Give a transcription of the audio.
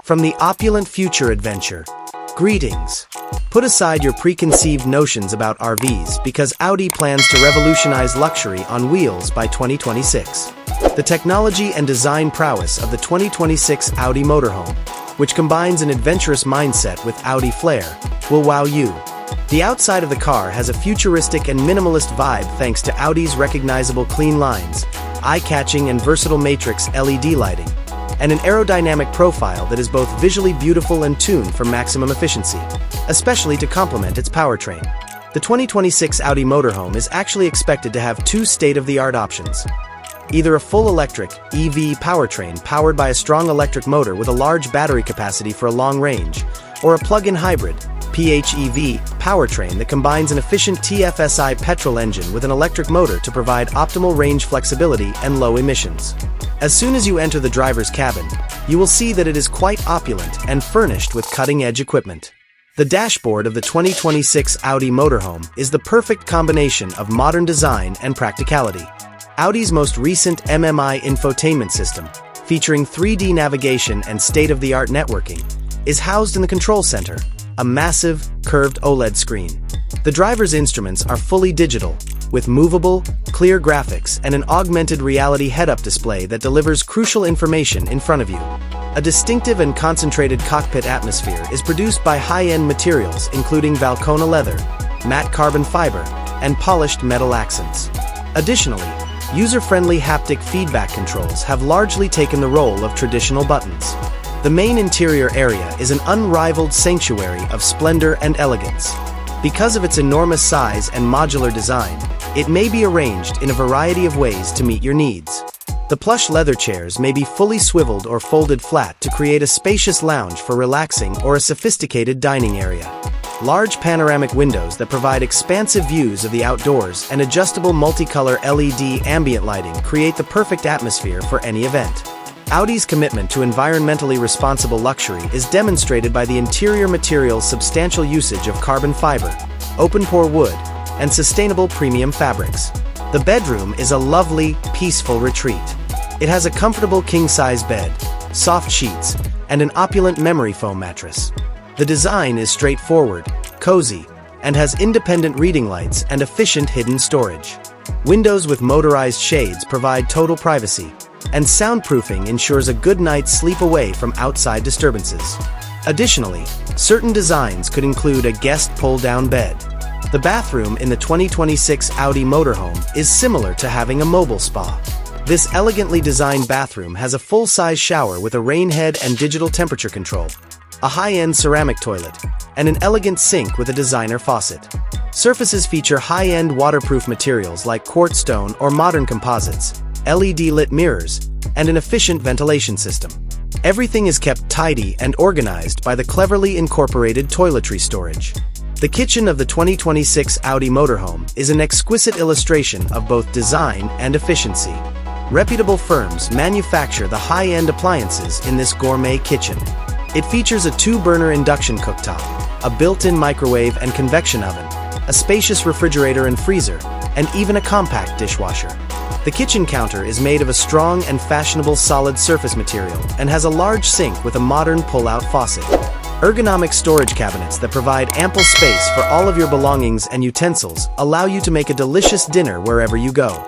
From the opulent future adventure, greetings. Put aside your preconceived notions about RVs because Audi plans to revolutionize luxury on wheels by 2026. The technology and design prowess of the 2026 Audi Motorhome, which combines an adventurous mindset with Audi flair, will wow you. The outside of the car has a futuristic and minimalist vibe thanks to Audi's recognizable clean lines, eye-catching and versatile matrix LED lighting, and an aerodynamic profile that is both visually beautiful and tuned for maximum efficiency, especially to complement its powertrain. The 2026 Audi Motorhome is actually expected to have two state-of-the-art options. Either a full electric EV powertrain powered by a strong electric motor with a large battery capacity for a long range, or a plug-in hybrid PHEV powertrain that combines an efficient TFSI petrol engine with an electric motor to provide optimal range flexibility and low emissions. As soon as you enter the driver's cabin, you will see that it is quite opulent and furnished with cutting-edge equipment. The dashboard of the 2026 Audi Motorhome is the perfect combination of modern design and practicality. Audi's most recent MMI infotainment system, featuring 3D navigation and state-of-the-art networking, is housed in the control center, a massive, curved OLED screen. The driver's instruments are fully digital, with movable, clear graphics and an augmented reality head-up display that delivers crucial information in front of you. A distinctive and concentrated cockpit atmosphere is produced by high-end materials including Valcona leather, matte carbon fiber, and polished metal accents. Additionally, user-friendly haptic feedback controls have largely taken the role of traditional buttons. The main interior area is an unrivaled sanctuary of splendor and elegance. Because of its enormous size and modular design, it may be arranged in a variety of ways to meet your needs. The plush leather chairs may be fully swiveled or folded flat to create a spacious lounge for relaxing or a sophisticated dining area. Large panoramic windows that provide expansive views of the outdoors and adjustable multicolor LED ambient lighting create the perfect atmosphere for any event. Audi's commitment to environmentally responsible luxury is demonstrated by the interior material's substantial usage of carbon fiber, open-pore wood, and sustainable premium fabrics. The bedroom is a lovely, peaceful retreat. It has a comfortable king-size bed, soft sheets, and an opulent memory foam mattress. The design is straightforward, cozy, and has independent reading lights and efficient hidden storage. Windows with motorized shades provide total privacy, and soundproofing ensures a good night's sleep away from outside disturbances. Additionally, certain designs could include a guest pull-down bed. The bathroom in the 2026 Audi Motorhome is similar to having a mobile spa. This elegantly designed bathroom has a full-size shower with a rain head and digital temperature control, a high-end ceramic toilet, and an elegant sink with a designer faucet. Surfaces feature high-end waterproof materials like quartz stone or modern composites, LED-lit mirrors, and an efficient ventilation system. Everything is kept tidy and organized by the cleverly incorporated toiletry storage. The kitchen of the 2026 Audi Motorhome is an exquisite illustration of both design and efficiency. Reputable firms manufacture the high-end appliances in this gourmet kitchen. It features a 2-burner induction cooktop, a built-in microwave and convection oven, a spacious refrigerator and freezer, and even a compact dishwasher. The kitchen counter is made of a strong and fashionable solid surface material and has a large sink with a modern pull-out faucet. Ergonomic storage cabinets that provide ample space for all of your belongings and utensils allow you to make a delicious dinner wherever you go.